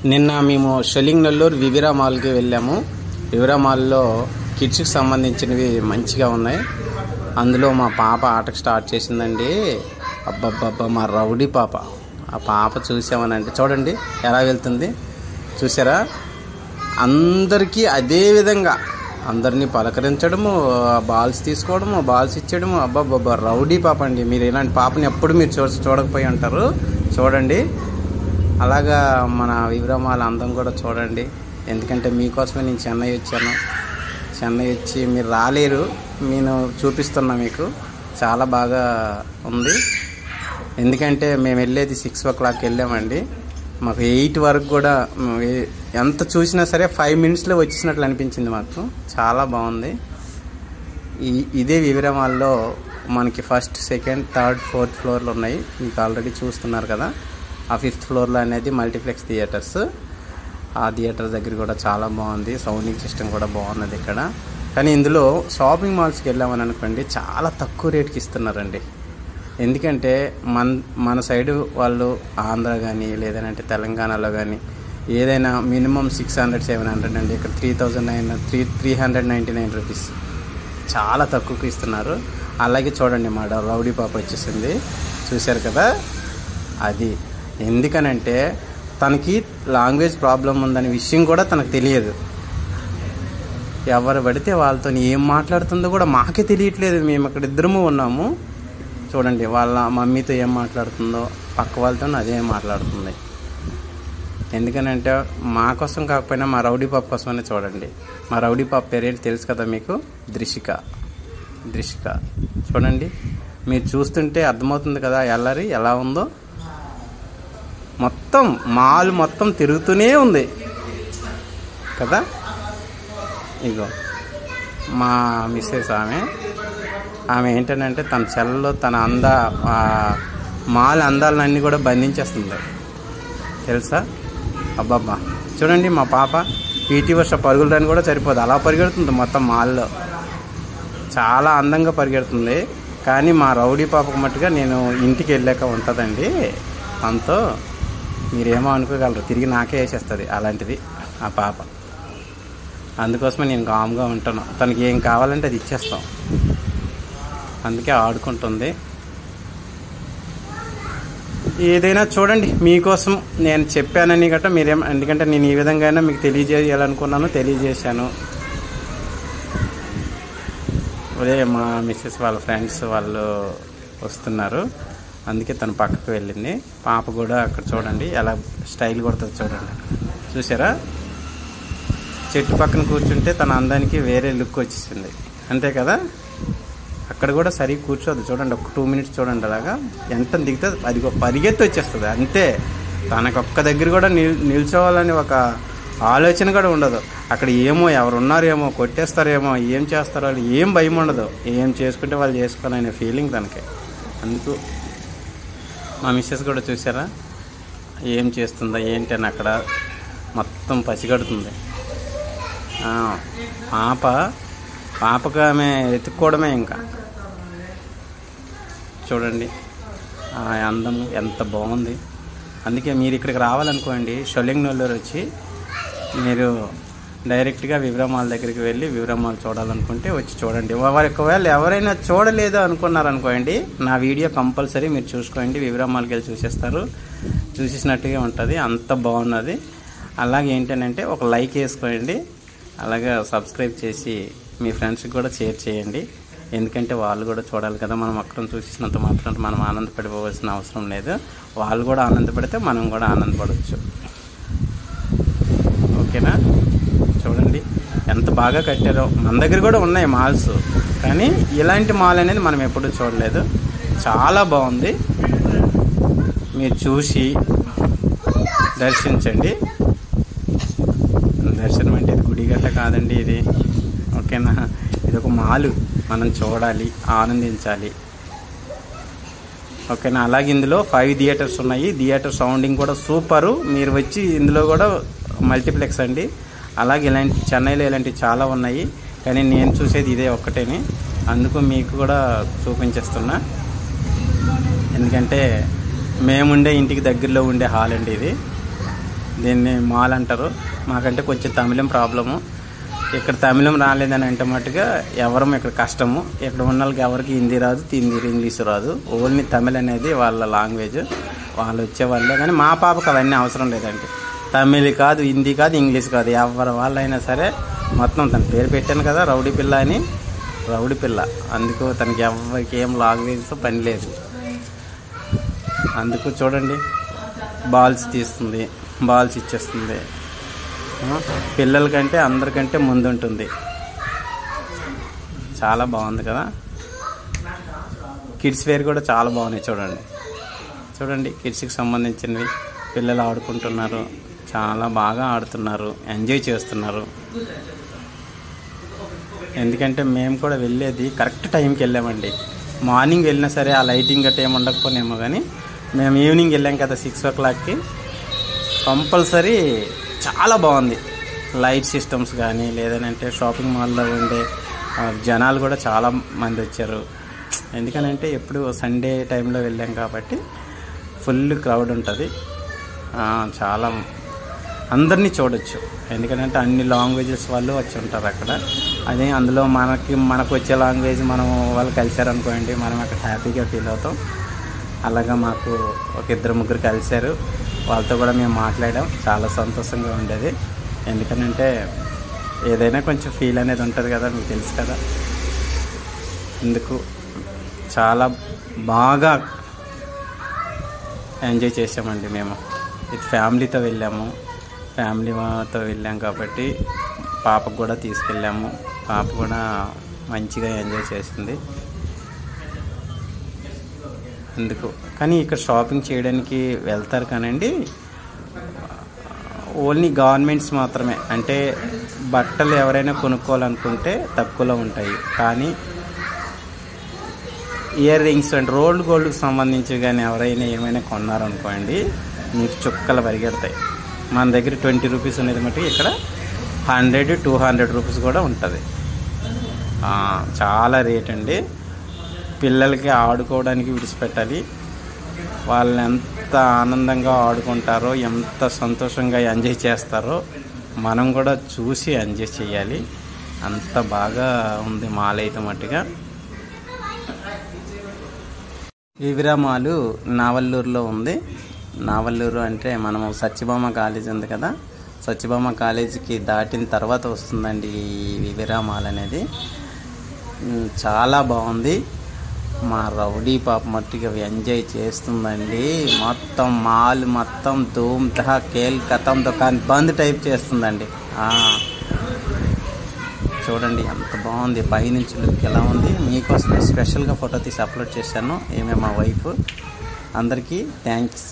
నిన్న మేము షెల్లింగ్ నెల్లూరు వివిరా మాల్కి వెళ్ళాము. వివిరా మాల్లో కిడ్స్కి సంబంధించినవి మంచిగా ఉన్నాయి. అందులో మా పాప ఆటకు స్టార్ట్ చేసిందండి. అబ్బబ్బబ్బా, మా రౌడీ పాప. ఆ పాప చూసామనంటే చూడండి ఎలా వెళ్తుంది, చూసారా? అందరికీ అదే విధంగా అందరినీ పలకరించడము, బాల్స్ తీసుకోవడము, బాల్స్ ఇచ్చేయడము. అబ్బాబ్బా, రౌడీ పాప అండి. మీరు ఇలాంటి పాపని ఎప్పుడు మీరు చూడకపోయి ఉంటారు. చూడండి, అలాగా మన వివిరా మాల్ అందం కూడా చూడండి. ఎందుకంటే మీకోసమే నేను చెన్నై వచ్చాను. చెన్నై వచ్చి మీరు రాలేరు, నేను చూపిస్తున్నా మీకు. చాలా బాగా ఉంది. ఎందుకంటే మేము వెళ్ళేది 6 o'clock వెళ్ళామండి. మాకు 8 వరకు కూడా ఎంత చూసినా సరే 5 minutesలో వచ్చేసినట్లు అనిపించింది మాకు. చాలా బాగుంది. ఇదే వివిరా మాల్లో మనకి 1st, 2nd, 3rd, 4th ఫ్లోర్లు ఉన్నాయి. మీకు ఆల్రెడీ చూస్తున్నారు కదా. ఆ 5th ఫ్లోర్లో అనేది మల్టీప్లెక్స్ థియేటర్స్. ఆ థియేటర్ దగ్గర కూడా చాలా బాగుంది. సౌండింగ్ సిస్టమ్ కూడా బాగున్నది ఇక్కడ. కానీ ఇందులో షాపింగ్ మాల్స్కి వెళ్ళామని అనుకోండి, చాలా తక్కువ రేటుకి ఇస్తున్నారండి. ఎందుకంటే మన సైడు వాళ్ళు ఆంధ్ర కానీ లేదంటే తెలంగాణలో కానీ ఏదైనా మినిమం 600, 700 అండి. ఇక్కడ 3,399 రూపీస్, చాలా తక్కువకి ఇస్తున్నారు. అలాగే చూడండి, మా రౌడీ పాప వచ్చేసింది, చూశారు కదా. అది ఎందుకనంటే తనకి లాంగ్వేజ్ ప్రాబ్లం ఉందనే విషయం కూడా తనకు తెలియదు. ఎవరు పడితే వాళ్ళతో ఏం మాట్లాడుతుందో కూడా మాకే తెలియట్లేదు. మేము అక్కడ ఇద్దరము ఉన్నాము. చూడండి, వాళ్ళ మమ్మీతో ఏం మాట్లాడుతుందో పక్క వాళ్ళతో అదే మాట్లాడుతుంది. ఎందుకనంటే మా కోసం కాకపోయినా మా రౌడీ పాప కోసమనే. చూడండి, మా రౌడీ పాప పేరేంటి తెలుసు కదా మీకు? దృషిక. చూడండి, మీరు చూస్తుంటే అర్థమవుతుంది కదా ఎల్లరి ఎలా ఉందో. మొత్తం మాల్ మొత్తం తిరుగుతూనే ఉంది కదా. ఇగో మా మిస్సెస్ ఆమె ఏంటంటే తన చెల్లలో తన మాల్ అందాలన్నీ కూడా బంధించేస్తుంది తెలుసా. అబ్బాబ్బా, చూడండి మా పాప పీటీ వర్ష పరుగులని కూడా సరిపోదు, అలా పరిగెడుతుంది మొత్తం మాల్లో. చాలా అందంగా పరిగెడుతుంది. కానీ మా రౌడీ పాపకు మట్టుగా నేను ఇంటికి వెళ్ళాక ఉంటుందండి అంతో. మీరేమో అనుకోగలరు, తిరిగి నాకే వేసేస్తుంది అలాంటిది ఆ పాప. అందుకోసమే నేను కామ్గా ఉంటాను. తనకి ఏం కావాలంటే అది ఇచ్చేస్తాం. అందుకే ఆడుకుంటుంది. ఏదైనా చూడండి, మీకోసం నేను చెప్పానని గట్రా ఎందుకంటే నేను ఈ విధంగా అయినా మీకు తెలియజేయాలనుకున్నాను, తెలియజేశాను. అదే మా మిస్సెస్ వాళ్ళ ఫ్రెండ్స్ వాళ్ళు వస్తున్నారు, అందుకే తను పక్కకు వెళ్ళింది. పాప కూడా అక్కడ చూడండి ఎలా స్టైల్ కొడుతుంది, చూడండి. చూసారా? చెట్టు పక్కన కూర్చుంటే తన అందానికి వేరే లుక్ వచ్చేసింది, అంతే కదా. అక్కడ కూడా సరిగ్గా కూర్చోదు, చూడండి. ఒక 2 minutes చూడండి, అలాగా ఎంత దిగుతుంది అది పరిగెత్తి వచ్చేస్తుంది అంతే. తనకు ఒక్క దగ్గర కూడా నిల్చోవాలని ఒక ఆలోచన కూడా ఉండదు. అక్కడ ఏమో ఎవరున్నారేమో, కొట్టేస్తారేమో, ఏం చేస్తారో వాళ్ళు ఏం భయం ఉండదు. ఏం చేసుకుంటే వాళ్ళు చేసుకోవాలనే ఫీలింగ్ తనకి. అందుకు మా మిస్సెస్ కూడా చూసారా ఏం చేస్తుందో ఏంటని అక్కడ మొత్తం పసిగడుతుంది. పాపకు ఆమె ఎత్తుక్కోవడమే ఇంకా. చూడండి ఆ అందం ఎంత బాగుంది. అందుకే మీరు ఇక్కడికి రావాలనుకోండి, షెల్లింగ్ నెల్లూరు వచ్చి మీరు డైరెక్ట్గా వివిరా మాల్ దగ్గరికి వెళ్ళి వివిరా మాల్ చూడాలనుకుంటే వచ్చి చూడండి. ఒకవేళ ఎవరైనా చూడలేదు అనుకున్నారనుకోండి, నా వీడియో కంపల్సరీ మీరు చూసుకోండి. వివిరా మాల్కి వెళ్ళి చూసేసినట్టుగా ఉంటుంది, అంత బాగున్నది. అలాగే ఏంటంటే ఒక లైక్ వేసుకోండి, అలాగే సబ్స్క్రైబ్ చేసి మీ ఫ్రెండ్స్కి కూడా షేర్ చేయండి. ఎందుకంటే వాళ్ళు కూడా చూడాలి కదా. మనం అక్కడ చూసినంత మాత్రం మనం ఆనందపడిపోవాల్సిన అవసరం లేదు. వాళ్ళు కూడా ఆనందపడితే మనం కూడా ఆనందపడవచ్చు. ఓకేనా? చూడండి ఎంత బాగా కట్టారో. మన దగ్గర కూడా ఉన్నాయి మాల్స్, కానీ ఇలాంటి మాల్ అనేది మనం ఎప్పుడూ చూడలేదు. చాలా బాగుంది. మీరు చూసి దర్శించండి. దర్శనం అంటే ఇది గుడి గట్ట కాదండి ఇది, ఓకేనా? ఇది ఒక మాలు, మనం చూడాలి, ఆనందించాలి, ఓకేనా? అలాగే ఇందులో 5 థియేటర్స్ ఉన్నాయి. థియేటర్ సౌండింగ్ కూడా సూపరు. మీరు వచ్చి ఇందులో కూడా మల్టీప్లెక్స్ అండి. అలాగే చెన్నైలో ఇలాంటివి చాలా ఉన్నాయి, కానీ నేను చూసేది ఇదే ఒక్కటేని. అందుకు మీకు కూడా చూపించేస్తున్నా. ఎందుకంటే మేముండే ఇంటికి దగ్గరలో ఉండే హాల్ అండి ఇది. దీన్ని మాల్ అంటారు. మాకంటే కొంచెం తమిళం ప్రాబ్లము. ఇక్కడ తమిళం రాలేదని అంటే మట్టుగా ఎవరం ఇక్కడ కష్టము. ఇక్కడ ఉన్న వాళ్ళకి ఎవరికి హిందీ రాదు, ఇంగ్లీష్ రాదు. ఓన్లీ తమిళ్ అనేది వాళ్ళ లాంగ్వేజ్. వాళ్ళు వచ్చేవాళ్ళే. కానీ మా పాపకు అవన్నీ అవసరం లేదండి. తమిళ్ కాదు, హిందీ కాదు, ఇంగ్లీష్ కాదు, ఎవరి వాళ్ళైనా సరే మొత్తం తన పేరు పెట్టాను కదా రౌడీ పిల్ల అని. రౌడీ పిల్ల అందుకు తనకి ఎవరికి ఏం లాంగ్వేజ్ పని లేదు. అందుకు చూడండి బాల్స్ తీస్తుంది, బాల్స్ ఇచ్చేస్తుంది. పిల్లలకంటే అందరికంటే ముందుంటుంది. చాలా బాగుంది కదా. కిడ్స్ వేర్ కూడా చాలా బాగున్నాయి. చూడండి కిడ్స్కి సంబంధించినవి. పిల్లలు ఆడుకుంటున్నారు, చాలా బాగా ఆడుతున్నారు, ఎంజాయ్ చేస్తున్నారు. ఎందుకంటే మేము కూడా వెళ్ళేది కరెక్ట్ టైంకి వెళ్ళామండి. మార్నింగ్ వెళ్ళినా సరే ఆ లైటింగ్ గట్ట ఏమి ఉండకపోనేమో, కానీ మేము ఈవినింగ్ వెళ్ళాం కదా 6 o'clockకి. కంపల్సరీ చాలా బాగుంది. లైట్ సిస్టమ్స్ కానీ లేదంటే షాపింగ్ మాల్లో ఉండే జనాలు కూడా చాలా మంది వచ్చారు. ఎందుకనంటే ఎప్పుడు సండే టైంలో వెళ్ళాం కాబట్టి ఫుల్ క్రౌడ్ ఉంటుంది. చాలా అందరినీ చూడొచ్చు. ఎందుకంటే అన్ని లాంగ్వేజెస్ వాళ్ళు వచ్చి ఉంటారు అక్కడ. అదే అందులో మనకు వచ్చే లాంగ్వేజ్ మనం వాళ్ళు కలిశారనుకోండి, మనం అక్కడ హ్యాపీగా ఫీల్ అవుతాం. అలాగా మాకు ఒక 2-3 కలిశారు. వాళ్ళతో కూడా మేము మాట్లాడాం. చాలా సంతోషంగా ఉండేది. ఎందుకనంటే ఏదైనా కొంచెం ఫీల్ అనేది ఉంటుంది కదా, మీకు తెలుసు కదా. అందుకు చాలా బాగా ఎంజాయ్ చేసామండి. మేము ఇది ఫ్యామిలీతో వెళ్ళాము. ఫ్యామిలీతో వెళ్ళాం కాబట్టి పాపకు కూడా తీసుకెళ్ళాము. పాప కూడా మంచిగా ఎంజాయ్ చేసింది. అందుకు కానీ ఇక్కడ షాపింగ్ చేయడానికి వెళ్తారు కానండి, ఓన్లీ గవర్నమెంట్స్ మాత్రమే. అంటే బట్టలు ఎవరైనా కొనుక్కోవాలనుకుంటే తక్కువలో ఉంటాయి. కానీ ఇయర్ రింగ్స్ అంటే రోల్డ్ గోల్డ్కి సంబంధించి కానీ ఎవరైనా ఏమైనా కొన్నారనుకోండి, మీకు చుక్కలు పరిగెడతాయి. మన దగ్గర 20 రూపీస్ అనేది మటుకు ఇక్కడ 100-200 రూపీస్ కూడా ఉంటుంది. చాలా రేట్ అండి. పిల్లలకి ఆడుకోవడానికి విడిచిపెట్టాలి. వాళ్ళు ఎంత ఆనందంగా ఆడుకుంటారో, ఎంత సంతోషంగా ఎంజాయ్ చేస్తారో మనం కూడా చూసి ఎంజాయ్ చేయాలి. అంత బాగా ఉంది మాల్ అయితే మట్టుగా. వివిరా మాల్ నావల్లూరులో ఉంది. నావల్లూరు అంటే మనము సత్యభామ కాలేజ్ ఉంది కదా, సత్యభామ కాలేజీకి దాటిన తర్వాత వస్తుందండి ఈ వివిరా మాల్ అనేది. చాలా బాగుంది. మా రౌడీ పాప మట్టిగా ఎంజాయ్ చేస్తుందండి. మొత్తం మాల్ మొత్తం ధూమ్ ధా కేల్ కథం దుకాన్ బంద్ టైప్ చేస్తుందండి. చూడండి ఎంత బాగుంది. పైనుంచి లుక్ ఎలా ఉంది. మీకోసం స్పెషల్గా ఫోటో తీసి అప్లోడ్ చేశాను. మా వైఫ్. అందరికీ థ్యాంక్స్.